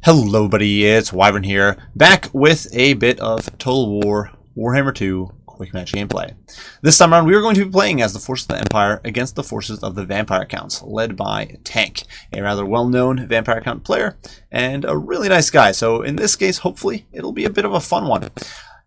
Hello buddy, it's Wyvern here, back with a bit of Total War Warhammer 2 quick match gameplay. This time around we are going to be playing as the forces of the Empire against the forces of the Vampire Counts, led by Tank, a rather well-known Vampire Count player, and a really nice guy, so in this case hopefully it'll be a bit of a fun one.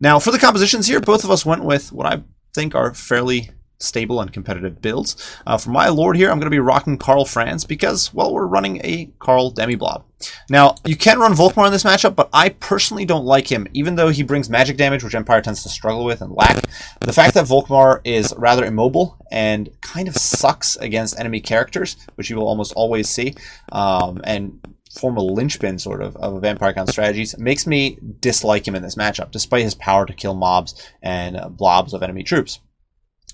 Now for the compositions here, both of us went with what I think are fairly stable and competitive builds. For my lord here, I'm going to be rocking Karl Franz because, well, we're running a Karl demi-blob. Now, you can run Volkmar in this matchup, but I personally don't like him, even though he brings magic damage, which Empire tends to struggle with and lack. The fact that Volkmar is rather immobile and kind of sucks against enemy characters, which you will almost always see, and form a linchpin sort of Vampire Count strategies, makes me dislike him in this matchup, despite his power to kill mobs and blobs of enemy troops.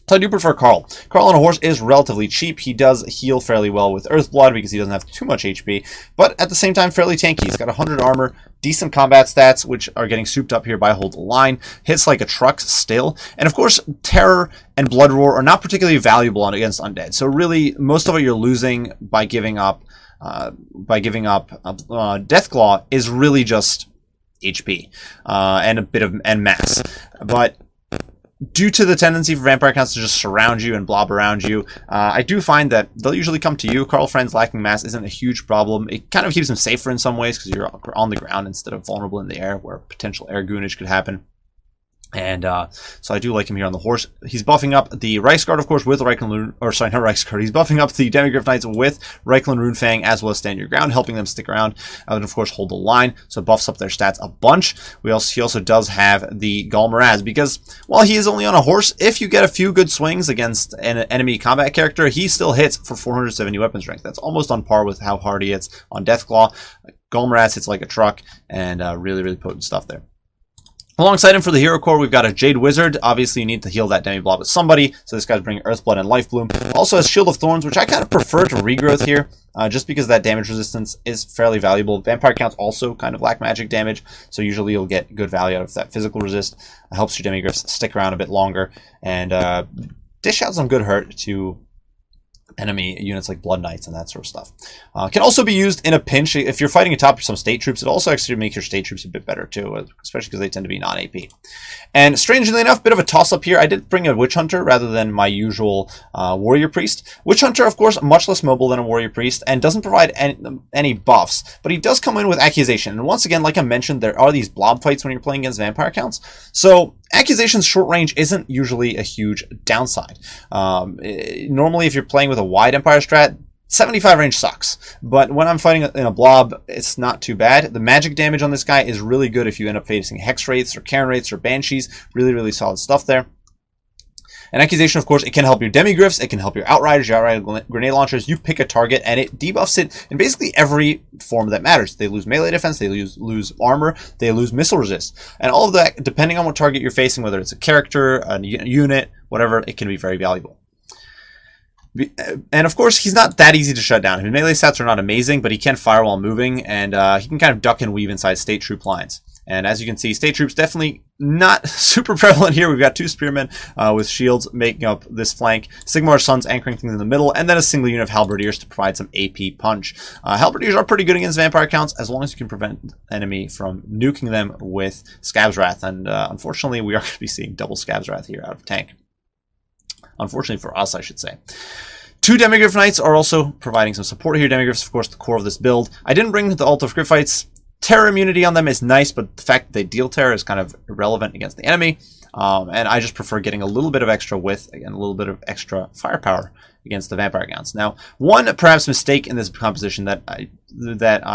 So I do prefer Karl. Karl on a horse is relatively cheap. He does heal fairly well with Earthblood because he doesn't have too much HP, but at the same time fairly tanky. He's got 100 armor, decent combat stats, which are getting souped up here by Hold the Line, hits like a truck still, and of course Terror and Blood Roar are not particularly valuable against undead. So really, most of what you're losing by giving up Deathclaw is really just HP and a bit of mass, but due to the tendency for Vampire Counts to just surround you and blob around you, I do find that they'll usually come to you. Karl Franz lacking mass isn't a huge problem. It kind of keeps him safer in some ways because you're on the ground instead of vulnerable in the air where potential air goonage could happen. And so I do like him here on the horse. He's buffing up the Reichsguard, of course, with Reichlin, or sorry, not Reichsguard. He's buffing up the Demigryph Knights with Reichlin Runefang, as well as Stand Your Ground, helping them stick around, and of course Hold the Line. So it buffs up their stats a bunch. He also does have the Gal Miraz, because while he is only on a horse, if you get a few good swings against an enemy combat character, he still hits for 470 weapon strength. That's almost on par with how hard he hits on Deathclaw. Gal Miraz hits like a truck, and really, really potent stuff there. Alongside him for the hero core, we've got a Jade Wizard. Obviously, you need to heal that demi-blob with somebody, so this guy's bringing Earthblood and Life Bloom. Also has Shield of Thorns, which I kind of prefer to Regrowth here, just because that damage resistance is fairly valuable. Vampire Counts also kind of lack magic damage, so usually you'll get good value out of that physical resist. It helps your Demigryphs stick around a bit longer, and dish out some good hurt to enemy units like Blood Knights and that sort of stuff. Can also be used in a pinch. If you're fighting atop some state troops, it also actually makes your state troops a bit better too, especially because they tend to be non-AP. And strangely enough, bit of a toss-up here. I did bring a Witch Hunter rather than my usual Warrior Priest. Witch Hunter, of course, much less mobile than a Warrior Priest and doesn't provide any buffs, but he does come in with Accusation. And once again, like I mentioned, there are these blob fights when you're playing against Vampire Counts. So Accusation's short range isn't usually a huge downside. Normally, if you're playing with a wide Empire strat, 75 range sucks, but when I'm fighting in a blob, it's not too bad. The magic damage on this guy is really good if you end up facing Hex Wraiths or Cairn Wraiths or Banshees. Really, really solid stuff there. And Accusation, of course, it can help your Demigryphs, it can help your Outriders, your Outrider Grenade Launchers. You pick a target, and it debuffs it in basically every form that matters. They lose melee defense, they lose armor, they lose missile resist. And all of that, depending on what target you're facing, whether it's a character, a unit, whatever, it can be very valuable. And of course, he's not that easy to shut down. His melee stats are not amazing, but he can fire while moving, and he can kind of duck and weave inside state troop lines. And as you can see, state troops definitely not super prevalent here. We've got two spearmen with shields making up this flank, Sigmar's Sons anchoring things in the middle, and then a single unit of halberdiers to provide some AP punch. Halberdiers are pretty good against Vampire Counts as long as you can prevent enemy from nuking them with Scab's Wrath. And unfortunately, we are going to be seeing double Scab's Wrath here out of Tank. Unfortunately for us, I should say. Two Demigryph Knights are also providing some support here. Demigryphs, of course, the core of this build. I didn't bring the Ult of Griffites. Terror immunity on them is nice, but the fact that they deal terror is kind of irrelevant against the enemy. And I just prefer getting a little bit of extra width and a little bit of extra firepower against the Vampire Counts. Now, one perhaps mistake in this composition that I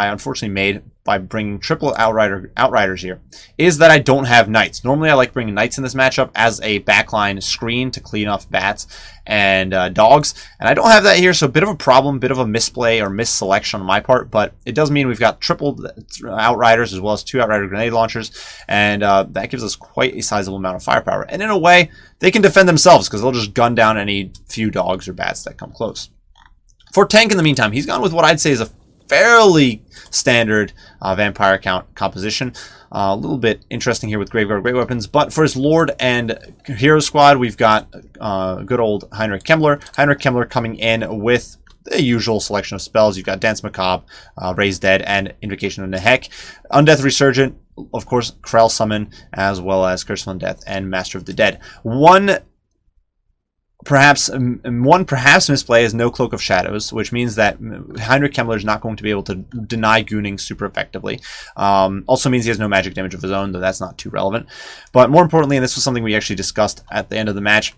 unfortunately made by bringing triple Outriders here is that I don't have Knights. Normally I like bringing Knights in this matchup as a backline screen to clean off bats and dogs, and I don't have that here, so a bit of a problem, bit of a misplay or misselection on my part, but it does mean we've got triple Outriders as well as two Outrider Grenade Launchers, and that gives us quite a sizable amount of firepower. And in a way, they can defend themselves because they'll just gun down any few dogs or bats that come close. For Tank, in the meantime, he's gone with what I'd say is a fairly standard Vampire Count composition. A little bit interesting here with Graveguard Great Weapons, but for his Lord and Hero Squad, we've got good old Heinrich Kembler. Heinrich Kembler coming in with the usual selection of spells. You've got Dance Macabre, Raise Dead, and Invocation of Nehek. Undeath Resurgent, of course, Krell Summon, as well as Curse of Undeath and Master of the Dead. One perhaps misplay is no Cloak of Shadows, which means that Heinrich Kembler is not going to be able to deny gooning super effectively. Also means he has no magic damage of his own, though that's not too relevant. But more importantly, and this was something we actually discussed at the end of the match,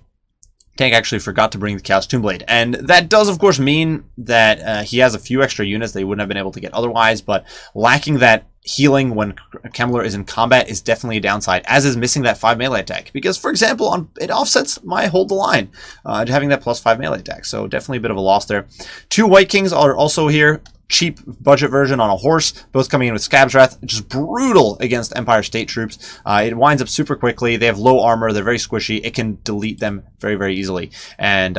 Tank actually forgot to bring the Chaos Tombblade, and that does of course mean that he has a few extra units that he wouldn't have been able to get otherwise, but lacking that healing when Kembler is in combat is definitely a downside, as is missing that 5 melee attack, because for example it offsets my hold the line, having that +5 melee attack, so definitely a bit of a loss there. 2 White Kings are also here. Cheap budget version on a horse, both coming in with Scab's Wrath, which is brutal against Empire State troops. It winds up super quickly. They have low armor. They're very squishy. It can delete them very, very easily. And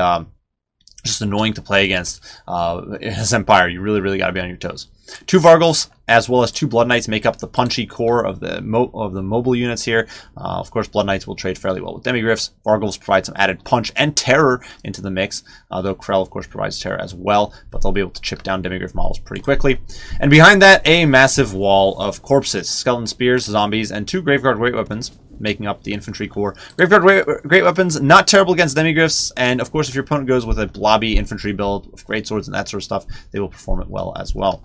just annoying to play against as Empire. You really, really got to be on your toes. 2 Vargulfs, as well as 2 Blood Knights, make up the punchy core of the mobile units here. Of course, Blood Knights will trade fairly well with Demigryphs. Vargulfs provide some added punch and terror into the mix, though Krell, of course, provides terror as well, but they'll be able to chip down Demigryph models pretty quickly. And behind that, a massive wall of corpses, Skeleton Spears, Zombies, and 2 Graveguard Great Weapons, making up the infantry core. Graveguard Great Weapons, not terrible against Demigryphs, and of course, if your opponent goes with a blobby infantry build with great swords and that sort of stuff, they will perform it well as well.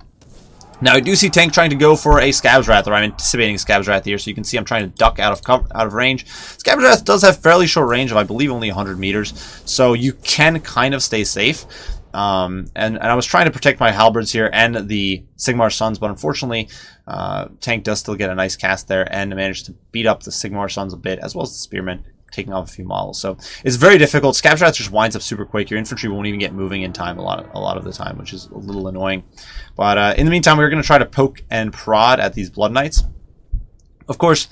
Now, I do see Tank trying to go for a Scab's Wrath, or I'm anticipating Scab's Wrath here, so you can see I'm trying to duck out of range. Scab's Wrath does have fairly short range of, I believe, only 100 meters, so you can kind of stay safe. And I was trying to protect my halberds here and the Sigmar Sons, but unfortunately, Tank does still get a nice cast there and managed to beat up the Sigmar Sons a bit, as well as the Spearmen, taking off a few models. So it's very difficult. Scab's Wrath just winds up super quick. Your infantry won't even get moving in time a lot of the time, which is a little annoying. But in the meantime, we're going to try to poke and prod at these Blood Knights. Of course,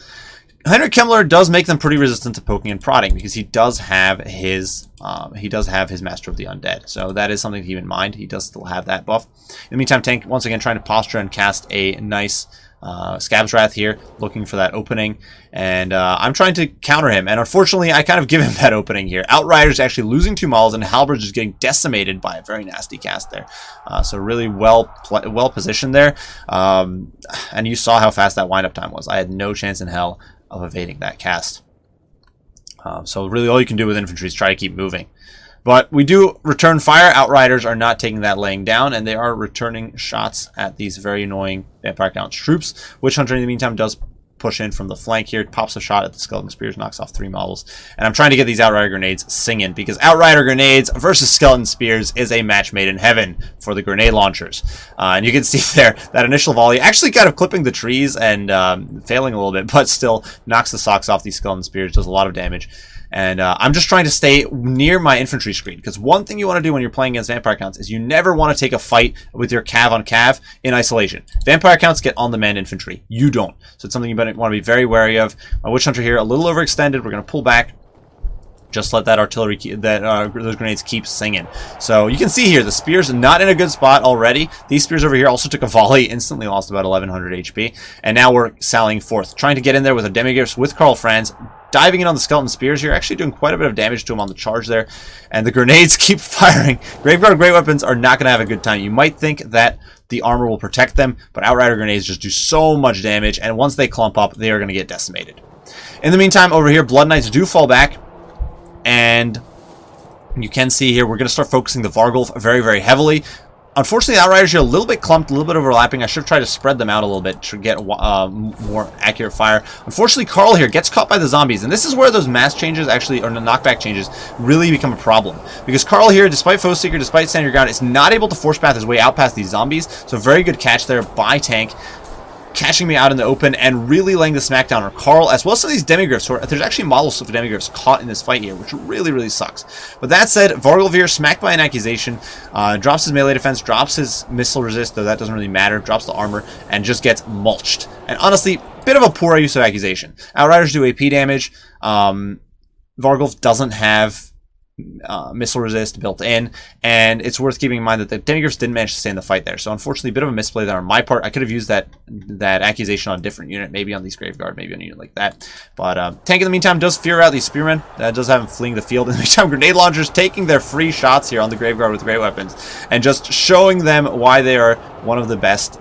Heinrich Kembler does make them pretty resistant to poking and prodding, because he does have his Master of the Undead. So that is something to keep in mind. He does still have that buff. In the meantime, Tank once again trying to posture and cast a nice Scab's Wrath here, looking for that opening, and I'm trying to counter him, and unfortunately I kind of give him that opening here. Outrider's actually losing 2 models, and Halberd's just getting decimated by a very nasty cast there. So really well positioned there, and you saw how fast that windup time was. I had no chance in hell of evading that cast. So really all you can do with infantry is try to keep moving. But we do return fire. Outriders are not taking that laying down, and they are returning shots at these very annoying Vampire Count's troops. Witch Hunter, in the meantime, does push in from the flank here, pops a shot at the Skeleton Spears, knocks off 3 models. And I'm trying to get these Outrider Grenades singing, because Outrider Grenades versus Skeleton Spears is a match made in heaven for the grenade launchers. And you can see there, that initial volley actually kind of clipping the trees and failing a little bit, but still knocks the socks off these Skeleton Spears, does a lot of damage. And I'm just trying to stay near my infantry screen, because one thing you want to do when you're playing against Vampire Counts is you never want to take a fight with your cav on cav in isolation. Vampire Counts get on-demand infantry. You don't. So it's something you want to be very wary of. My Witch Hunter here, a little overextended. We're going to pull back. Just let that artillery, those grenades keep singing. So you can see here, the spears are not in a good spot already. These spears over here also took a volley, instantly lost about 1100 HP. And now we're sallying forth, trying to get in there with a Demigryphs with Karl Franz, diving in on the Skeleton Spears here, actually doing quite a bit of damage to him on the charge there. And the grenades keep firing. Graveguard Great Weapons are not going to have a good time. You might think that the armor will protect them, but Outrider Grenades just do so much damage, and once they clump up, they are going to get decimated. In the meantime, over here, Blood Knights do fall back. And you can see here, we're going to start focusing the Vargulf very, very heavily. Unfortunately, the Outriders are a little bit clumped, a little bit overlapping. I should have tried to spread them out a little bit to get more accurate fire. Unfortunately, Karl here gets caught by the zombies. And this is where those mass changes, actually, or the knockback changes, really become a problem. Because Karl here, despite Foe Seeker, despite standing your ground, is not able to force path his way out past these zombies. So very good catch there by Tank, catching me out in the open and really laying the smackdown on Karl, as well as some of these Demigryphs. There's actually models of Demigryphs caught in this fight here, which really, really sucks. But that said, Vargulf here, smacked by an accusation, drops his melee defense, drops his missile resist, though that doesn't really matter, drops the armor, and just gets mulched. And honestly, bit of a poor use of accusation. Outriders do AP damage. Vargulf doesn't have missile resist built in, and it's worth keeping in mind that the demigriffs didn't manage to stay in the fight there. So unfortunately, a bit of a misplay there on my part. I could have used that accusation on a different unit, maybe on these Graveguard, maybe on a unit like that. But tank in the meantime does fear out these spearmen. That does have them fleeing the field. In the meantime, grenade launchers taking their free shots here on the Graveguard with great weapons, and just showing them why they are one of the best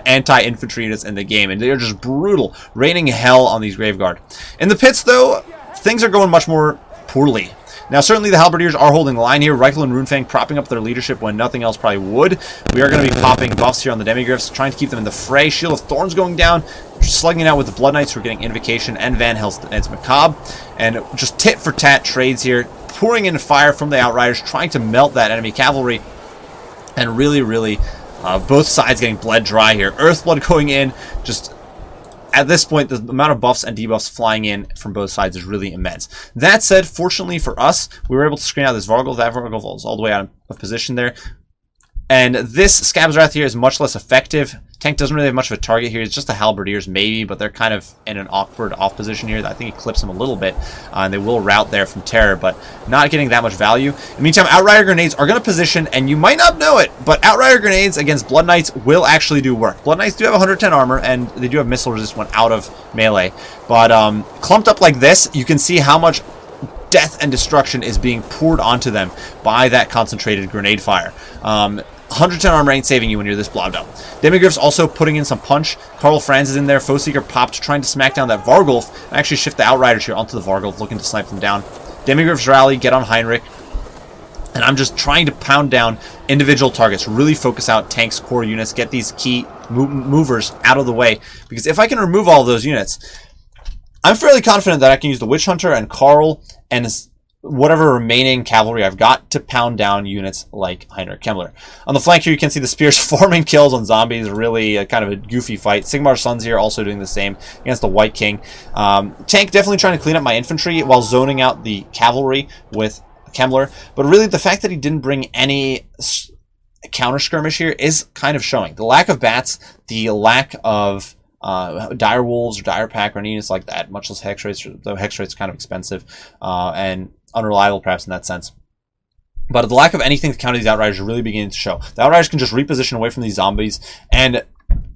anti-infantry units in the game, and they are just brutal, raining hell on these Graveguard. In the pits, though, things are going much more poorly. Now, certainly the Halberdiers are holding the line here. Reichel and Runefang propping up their leadership when nothing else probably would. We are going to be popping buffs here on the Demigriffs, trying to keep them in the fray. Shield of Thorns going down, slugging it out with the Blood Knights who are getting Invocation and Van Hels's Macabre. And just tit-for-tat trades here, pouring in fire from the Outriders, trying to melt that enemy cavalry. And really, both sides getting bled dry here. Earthblood going in, just... At this point, the amount of buffs and debuffs flying in from both sides is really immense. That said, fortunately for us, we were able to screen out this Varghulf. That Varghulf falls all the way out of position there. And this Scab's Wrath here is much less effective. Tank doesn't really have much of a target here. It's just the Halberdiers maybe, but they're kind of in an awkward off position here. I think he clips them a little bit, and they will rout there from Terror, but not getting that much value. In the meantime, Outrider Grenades are going to position, and you might not know it, but Outrider Grenades against Blood Knights will actually do work. Blood Knights do have 110 armor, and they do have missile resist when out of melee. But clumped up like this, you can see how much death and destruction is being poured onto them by that concentrated grenade fire. 110 armor ain't saving you when you're this blobbed up. Demigriff's also putting in some punch. Karl Franz is in there. Foeseeker popped, trying to smack down that Varghulf. And actually shift the Outriders here onto the Varghulf, looking to snipe them down. Demigriff's rally, get on Heinrich. And I'm just trying to pound down individual targets, really focus out tanks, core units, get these key movers out of the way. Because if I can remove all of those units, I'm fairly confident that I can use the Witch Hunter and Karl and whatever remaining cavalry I've got to pound down units like Heinrich Kembler. On the flank here, you can see the spears forming kills on zombies. Really kind of a goofy fight. Sigmar's Sons here also doing the same against the White King. Tank definitely trying to clean up my infantry while zoning out the cavalry with Kembler. But really, the fact that he didn't bring any counter skirmish here is kind of showing. The lack of bats, the lack of dire wolves or dire pack or any units like that, much less hex rates, though hex rates kind of expensive and unreliable perhaps in that sense. But the lack of anything to counter these Outriders are really beginning to show. The Outriders can just reposition away from these zombies and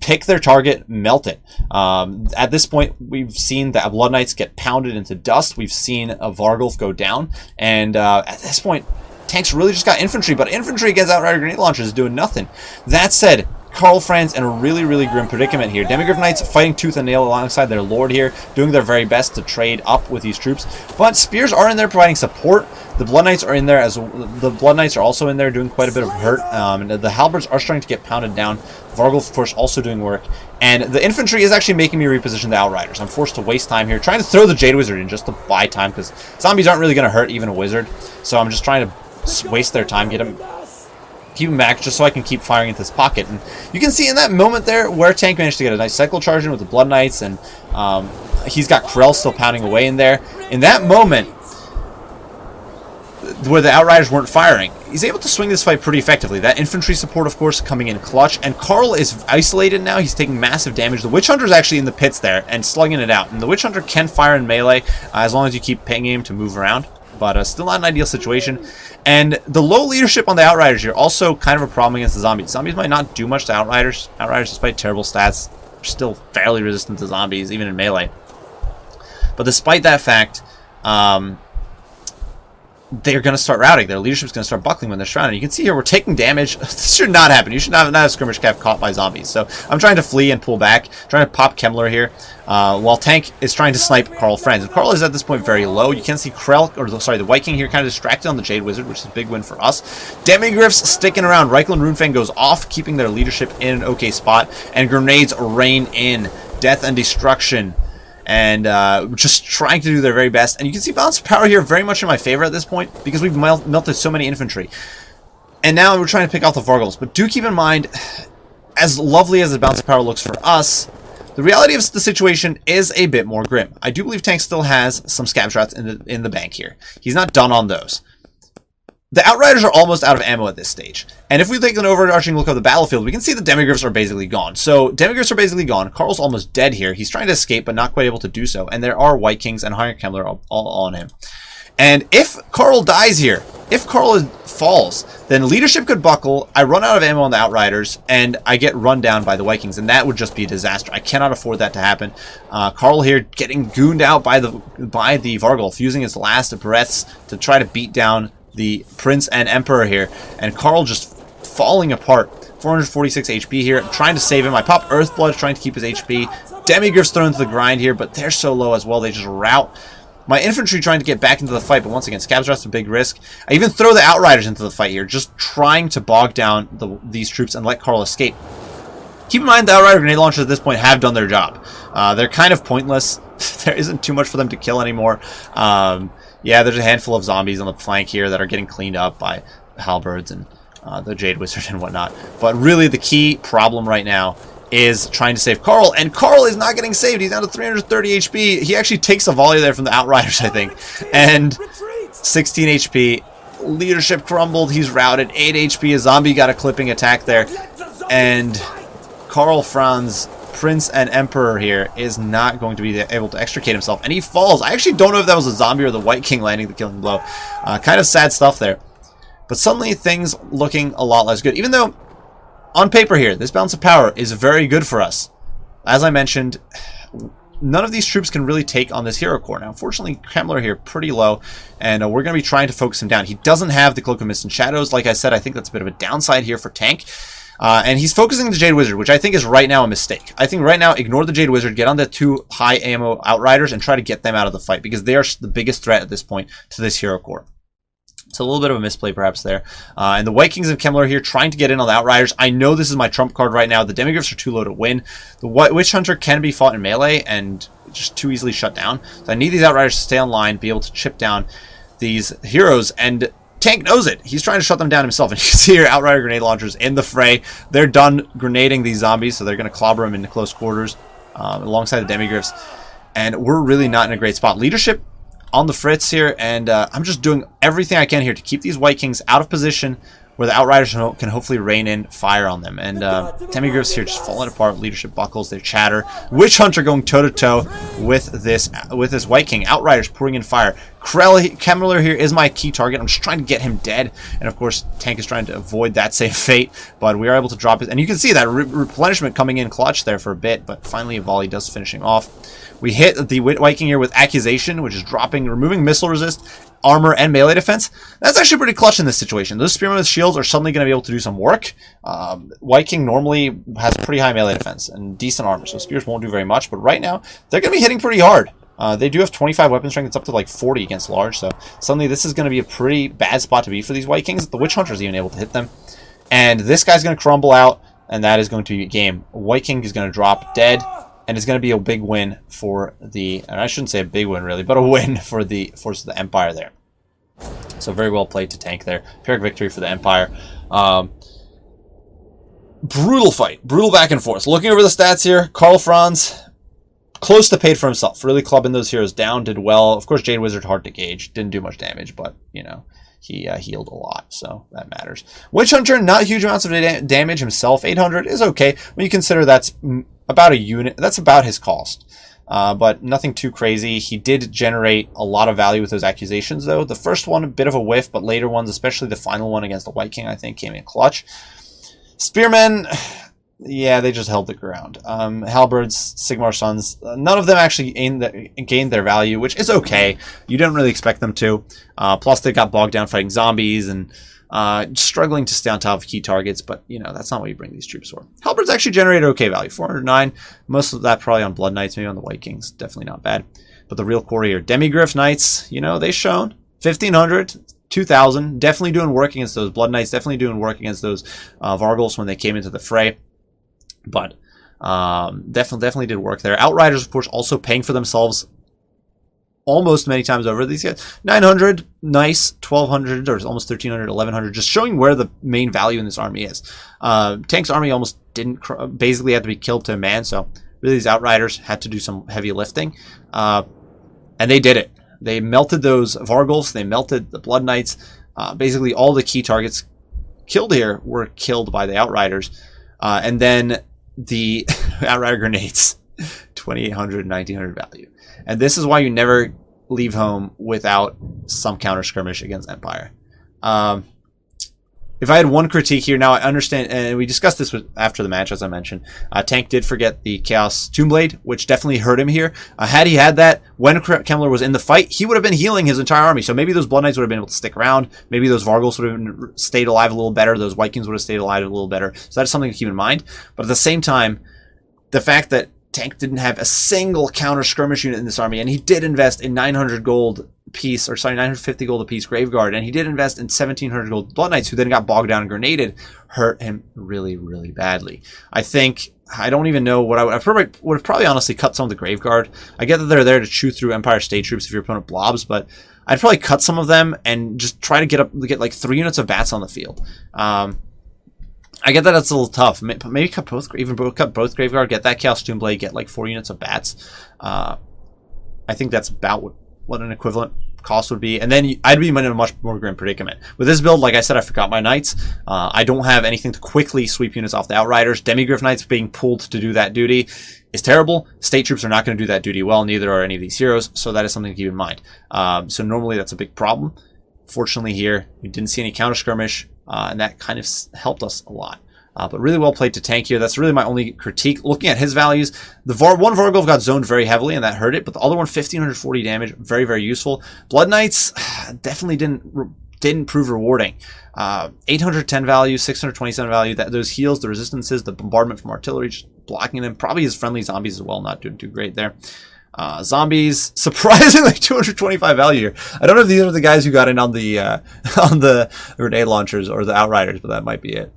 pick their target, melt it. At this point, we've seen the Blood Knights get pounded into dust. We've seen a Varghulf go down. And at this point, tanks really just got infantry, but infantry against Outrider grenade launchers is doing nothing. That said, Karl Franz in a really grim predicament here. Demigriff Knights fighting tooth and nail alongside their lord here, doing their very best to trade up with these troops. But spears are in there providing support. The Blood Knights are in there as the Blood Knights are also in there doing quite a bit of hurt. And the halberds are starting to get pounded down. Varghulf, of course, also doing work. And the infantry is actually making me reposition the Outriders. I'm forced to waste time here, trying to throw the Jade Wizard in just to buy time, because zombies aren't really going to hurt even a wizard. So I'm just trying to waste their time, keep him back just so I can keep firing into his pocket. And you can see in that moment there where Tank managed to get a nice cycle charge in with the Blood Knights, and he's got Krell still pounding away in there. In that moment where the Outriders weren't firing, he's able to swing this fight pretty effectively. That infantry support, of course, coming in clutch, and Karl is isolated now. He's taking massive damage. The Witch Hunter is actually in the pits there and slugging it out, and the Witch Hunter can fire in melee as long as you keep pinging him to move around. But still not an ideal situation. And the low leadership on the Outriders here also kind of a problem against the zombies. Zombies might not do much to Outriders. Outriders, despite terrible stats, are still fairly resistant to zombies, even in melee. But despite that fact, they're going to start routing. Their leadership's going to start buckling when they're surrounded. You can see here we're taking damage. This should not happen. You should not have skirmish cap caught by zombies. So I'm trying to flee and pull back, trying to pop Kembler here, while Tank is trying to snipe Karl Franz. And Karl is at this point very low. You can see the White King here kind of distracted on the Jade Wizard, which is a big win for us. Demigriffs sticking around. Reichel and Runefang goes off, keeping their leadership in an okay spot, and grenades rain in. Death and destruction. And just trying to do their very best. And you can see balance of power here very much in my favor at this point, because we've melted so many infantry. And now we're trying to pick off the Varghulfs. But do keep in mind, as lovely as the balance of power looks for us, the reality of the situation is a bit more grim. I do believe Tank still has some Scab Shots in the bank here. He's not done on those. The Outriders are almost out of ammo at this stage. And if we take an overarching look at the battlefield, we can see the Demigriffs are basically gone. So, Demigriffs are basically gone. Karl's almost dead here. He's trying to escape, but not quite able to do so. And there are White Kings and Heinrich Kembler all on him. And if Karl dies here, if Karl falls, then leadership could buckle, I run out of ammo on the Outriders, and I get run down by the Vikings, and that would just be a disaster. I cannot afford that to happen. Karl here getting gooned out by the Vargulf, using his last breaths to try to beat down the Prince and Emperor here, and Karl just falling apart. 446 HP here. I'm trying to save him. I pop Earthblood, trying to keep his HP. Demigriff's thrown to the grind here, but they're so low as well. They just rout. My infantry trying to get back into the fight, but once again, Scabs are a big risk. I even throw the Outriders into the fight here, just trying to bog down these troops and let Karl escape. Keep in mind, the Outrider grenade launchers at this point have done their job. They're kind of pointless. There isn't too much for them to kill anymore. Yeah, there's a handful of zombies on the flank here that are getting cleaned up by halberds and the Jade Wizard and whatnot. But really, the key problem right now is trying to save Karl, and Karl is not getting saved. He's down to 330 HP. He actually takes a volley there from the Outriders, I think, and 16 HP. Leadership crumbled. He's routed. 8 HP. A zombie got a clipping attack there, and Karl Franz, Prince and Emperor here, is not going to be able to extricate himself, and he falls. I actually don't know if that was a zombie or the White King landing the killing blow. Kind of sad stuff there, but suddenly things looking a lot less good, even though on paper here, this balance of power is very good for us. As I mentioned, none of these troops can really take on this hero core. Now, unfortunately, Kembler here pretty low, and we're going to be trying to focus him down. He doesn't have the Cloak of Mist and Shadows. Like I said, I think that's a bit of a downside here for tank. And he's focusing the Jade Wizard, which I think is right now a mistake. I think right now, ignore the Jade Wizard, get on the 2 high ammo Outriders, and try to get them out of the fight, because they are the biggest threat at this point to this hero core. So a little bit of a misplay perhaps there. And the White Kings of Kembler here trying to get in on the Outriders. I know this is my trump card right now. The Demigriffs are too low to win. The Witch Hunter can be fought in melee and just too easily shut down. So I need these Outriders to stay online, be able to chip down these heroes, and Tank knows it. He's trying to shut them down himself. And you can see here Outrider grenade launchers in the fray. They're done grenading these zombies, so they're going to clobber them into close quarters alongside the Demigriffs. And we're really not in a great spot. Leadership on the fritz here, and I'm just doing everything I can here to keep these White Kings out of position where the Outriders can hopefully rain in fire on them. And Demigriffs here just falling apart. Leadership buckles, they chatter. Witch Hunter going toe-to-toe with this White King. Outriders pouring in fire. Kembler here is my key target. I'm just trying to get him dead. And of course, Tank is trying to avoid that same fate, but we are able to drop it. And you can see that replenishment coming in clutch there for a bit, but finally a volley does finish him off. We hit the White King here with Accusation, which is removing missile resist, armor, and melee defense. That's actually pretty clutch in this situation. Those Spearmen with shields are suddenly going to be able to do some work. White King normally has pretty high melee defense and decent armor, so spears won't do very much, but right now, they're going to be hitting pretty hard. They do have 25 weapon strength. It's up to like 40 against large, so suddenly this is going to be a pretty bad spot to be for these White Kings. The Witch Hunter is even able to hit them. And this guy's going to crumble out, and that is going to be a game. White King is going to drop dead. And it's going to be a big win for the, and I shouldn't say a big win really, but a win for the forces of the Empire there. So very well played to Tank there. Pyrrhic victory for the Empire. Brutal fight. Brutal back and forth. Looking over the stats here, Karl Franz, close to paid for himself. Really clubbing those heroes down. Did well. Of course, Jade Wizard, hard to gauge. Didn't do much damage, but, you know, he healed a lot, so that matters. Witch Hunter, not huge amounts of damage himself. 800 is okay when you consider that's about a unit. That's about his cost, but nothing too crazy. He did generate a lot of value with those accusations, though. The first one, a bit of a whiff, but later ones, especially the final one against the White King, I think, came in clutch. Spearmen, yeah, they just held the ground. Halberds, Sigmar Sons, none of them actually gained their value, which is okay. You didn't really expect them to. Plus, they got bogged down fighting zombies and struggling to stay on top of key targets, but, you know, that's not what you bring these troops for. Halberds actually generated okay value, 409. Most of that probably on Blood Knights, maybe on the White Kings. Definitely not bad. But the real core here, Demigriff Knights, you know, they shown 1,500, 2,000. Definitely doing work against those Blood Knights. Definitely doing work against those Vargulfs when they came into the fray. But definitely did work there. Outriders, of course, also paying for themselves almost many times over. These guys, 900, nice, 1,200, or almost 1,300, 1,100, just showing where the main value in this army is. Tank's army almost didn't, basically had to be killed to a man, so really these Outriders had to do some heavy lifting, and they did it. They melted those Vargulfs, they melted the Blood Knights. Basically all the key targets killed here were killed by the Outriders, and then the Outrider grenades, 2,800, 1,900 value. And this is why you never leave home without some counter skirmish against Empire. If I had one critique here, now I understand, and we discussed this after the match, as I mentioned, Tank did forget the Chaos Tombblade, which definitely hurt him here. Had he had that, when Kembler was in the fight, he would have been healing his entire army, so maybe those Blood Knights would have been able to stick around, maybe those Vargals would have stayed alive a little better, those Vikings would have stayed alive a little better, so that's something to keep in mind. But at the same time, the fact that Tank didn't have a single counter skirmish unit in this army, and he did invest in 900 gold piece, or sorry, 950 gold apiece Graveguard, and he did invest in 1700 gold Blood Knights, who then got bogged down and grenaded, hurt him really, really badly. I don't even know what I would have probably honestly cut some of the Graveguard. I get that they're there to chew through Empire state troops if your opponent blobs, but I'd probably cut some of them and just try to get like 3 units of bats on the field. I get that it's a little tough. Maybe cut both Graveguard, get that Chaos Tombblade, get like 4 units of bats. I think that's about what an equivalent cost would be, and then I'd be in a much more grim predicament. With this build, like I said, I forgot my Knights. I don't have anything to quickly sweep units off the Outriders. Demigryph Knights being pulled to do that duty is terrible. State troops are not going to do that duty well, neither are any of these heroes, so that is something to keep in mind. So normally that's a big problem. Fortunately here, we didn't see any counter skirmish, and that kind of helped us a lot. But really well played to Tank here. That's really my only critique. Looking at his values, the one Vargolf got zoned very heavily, and that hurt it. But the other one, 1540 damage, very, very useful. Blood Knights definitely didn't prove rewarding. 810 value, 627 value. Those heals, the resistances, the bombardment from artillery, just blocking them. Probably his friendly zombies as well, not doing too great there. Zombies, surprisingly 225 value here. I don't know if these are the guys who got in on the grenade launchers or the Outriders, but that might be it.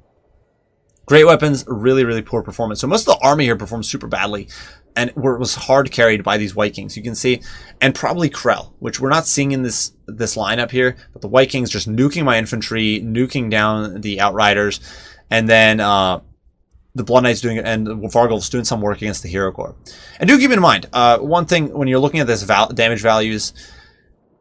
Great weapons, really, really poor performance. So most of the army here performed super badly, and was hard carried by these Vikings, you can see, and probably Krell, which we're not seeing in this lineup here, but the Vikings just nuking my infantry, nuking down the Outriders, and then the Blood Knights doing it, and the Vargolf's doing some work against the Hero Corps. And do keep in mind, one thing when you're looking at this damage values,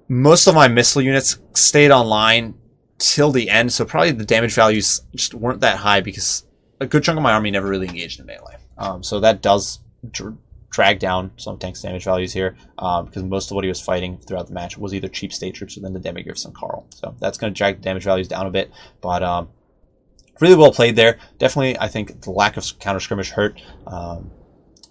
most of my missile units stayed online till the end, so probably the damage values just weren't that high because a good chunk of my army never really engaged in melee. So that does drag down some Tank's damage values here, because most of what he was fighting throughout the match was either cheap state troops or then the Demigryphs and Karl. So that's going to drag the damage values down a bit, but really well played there. Definitely, I think the lack of counter skirmish hurt,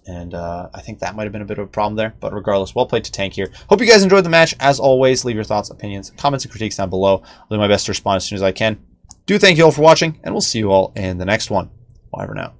and I think that might have been a bit of a problem there. But regardless, well played to Tank here. Hope you guys enjoyed the match. As always, leave your thoughts, opinions, comments, and critiques down below. I'll do my best to respond as soon as I can. Do thank you all for watching, and we'll see you all in the next one. Bye for now.